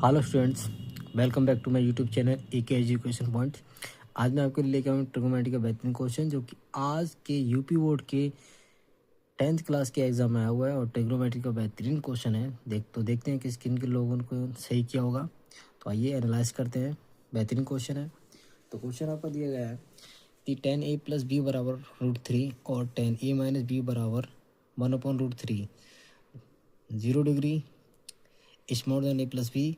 Hello students, welcome back to my YouTube channel AK education point. आज मैं आपके लिए लेके आऊँ ट्रिग्नोमेट्री का बेहतरीन क्वेश्चन जो कि आज के यूपी बोर्ड के 10th क्लास के एग्जाम में आया हुआ है और ट्रिग्नोमेट्री का बेहतरीन क्वेश्चन है। देखते हैं कि किन किन लोगों को सही किया होगा। तो आइए एनालाइज करते हैं। बेहतरीन क्वेश्चन है। तो क्वेश्चन आपका दिया गया है कि 10a + b बराबर √3 और 10a - b बराबर 1/√3 0 degree smaller than a + b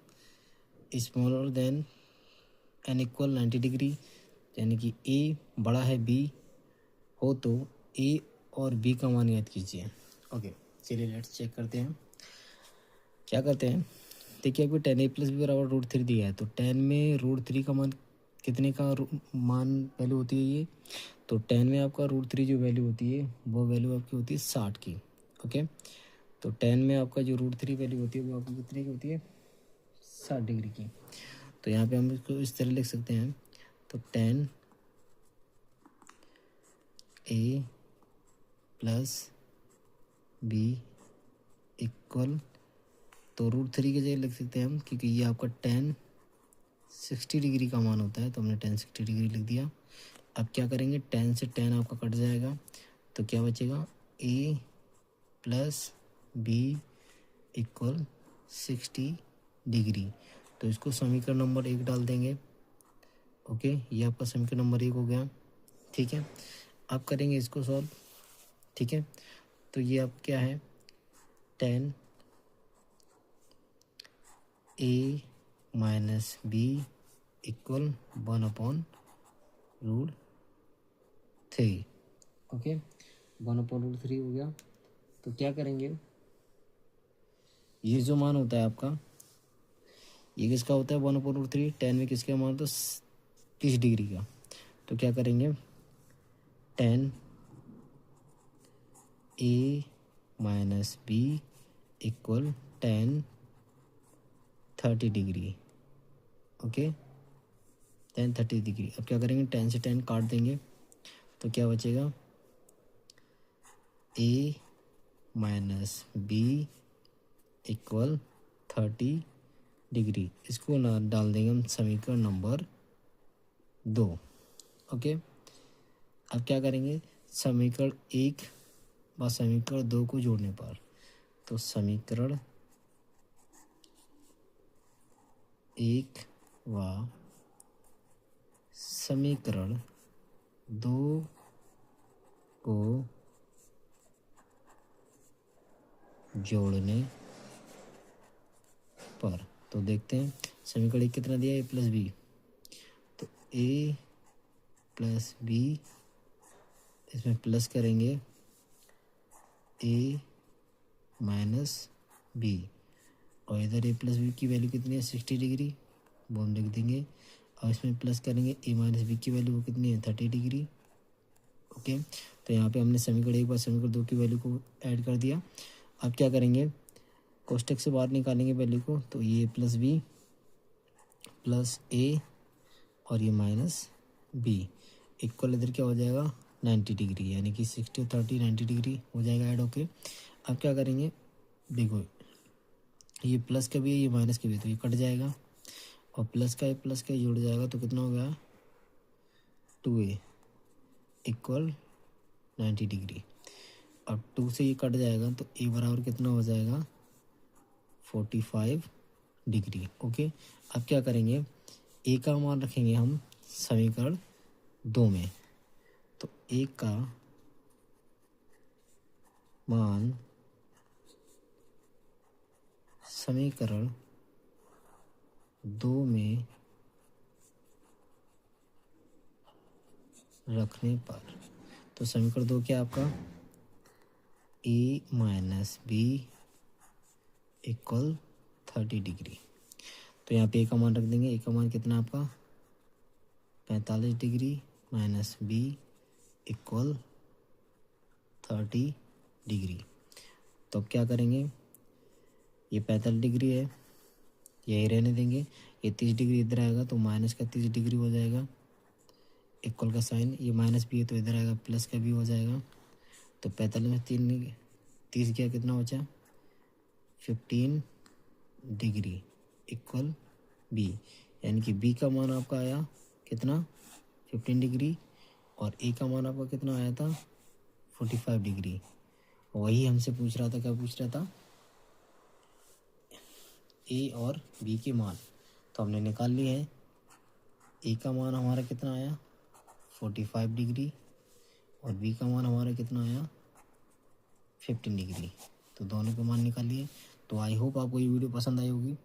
smaller than n = 90 degree, यानी कि ए बड़ा है बी हो तो ए और बी का मान याद कीजिए। ओके, चलिए लेट्स चेक करते हैं। क्या करते हैं, देखिए आपको 10a + b बराबर √3 दिया है, तो 10 में √3 का मान कितने का मान वैल्यू होती है ये, तो 10 में आपका √3 जो वैल्यू होती है वो वैल्यू आपकी होती है 60 की। ओके, तो 10 में आपका जो √3 वैल्यू होती है वो आपकी कितने की होती है, 60 डिग्री की। तो यहाँ पे हम इसको इस तरह लिख सकते हैं, तो 10a + b इक्वल, तो √3 की जगह लिख सकते हैं हम, क्योंकि ये आपका 10 60 डिग्री का मान होता है, तो हमने 10 60 डिग्री लिख दिया। अब क्या करेंगे, 10 से 10 आपका कट जाएगा, तो क्या बचेगा, a + b इक्वल 60 डिग्री। तो इसको समीकरण नंबर 1 डाल देंगे। ओके, ये आपका समीकरण नंबर 1 हो गया। ठीक है, अब करेंगे इसको सॉल्व। ठीक है, तो ये अब क्या है, 10a - b इक्वल 1/√3। ओके, 1/√3 हो गया। तो क्या करेंगे, ये जो मान होता है आपका, ये किसका होता है 1/√3, 10 में किसका मान होता है 30 डिग्री का। तो क्या करेंगे, 10a - b equal 10 30 degree. Okay, 10 30 degree. अब क्या करेंगे, 10 से 10 काट देंगे, तो क्या बचेगा, a - b इक्वल 30 डिग्री। इसको ना डाल देंगे हम समीकरण नंबर 2। ओके, अब क्या करेंगे, समीकरण 1 व समीकरण 2 को जोड़ने पर, तो समीकरण 1 व समीकरण 2 को जोड़ने पर, तो देखते हैं समीकरण 1 कितना दिया है, a + b, तो a + b, इसमें प्लस करेंगे a - b, और इधर a + b की वैल्यू कितनी है 60 डिग्री, वो हम लिख देंगे, और इसमें प्लस करेंगे a - b की वैल्यू कितनी है 30 डिग्री। ओके, तो यहाँ पे हमने समीकरण 1 व समीकरण 2 की वैल्यू को ऐड कर दिया। अब क्या करेंगे, कोष्टक से बाहर निकालेंगे वैल्यू को, तो ये + b + a और ये -b इक्वल इधर क्या हो जाएगा 90 डिग्री, यानी कि 60 और 30 90 डिग्री हो जाएगा ऐड होके। अब क्या करेंगे, देखो ये प्लस का भी है ये माइनस का भी है, तो ये कट जाएगा, और प्लस का जुड़ जाएगा, तो कितना हो गया 2a इक्वल 90 डिग्री। अब 2 से ये कट जाएगा, तो a बराबर कितना हो जाएगा 45 डिग्री। ओके, अब क्या करेंगे, a का मान रखेंगे हम समीकरण 2 में, तो a का मान समीकरण 2 में रखने पर, तो समीकरण 2 क्या आपका a - b इक्वल 30 डिग्री। तो यहाँ पे a का मान रख देंगे, a का मान कितना आपका 45 डिग्री -b इक्वल 30 डिग्री। तो अब क्या करेंगे, ये 45 डिग्री है, यही रहने देंगे, ये 30 डिग्री इधर आएगा, तो माइनस का 30 डिग्री हो जाएगा, इक्वल का साइन, ये माइनस भी है तो इधर आएगा प्लस का भी हो जाएगा, तो 45 में 30 गया, कितना बचा 15 डिग्री इक्वल बी, यानी कि बी का मान आपका आया कितना 15 डिग्री और ए का मान आपका कितना आया था 45 डिग्री। वही हमसे पूछ रहा था, क्या पूछ रहा था, ए और बी के मान। तो हमने निकाल लिए हैं। ए का मान हमारा कितना आया 45 डिग्री और बी का मान हमारा कितना आया 15 डिग्री। तो दोनों के मान निकालिए। तो आई होप आपको ये वीडियो पसंद आई होगी।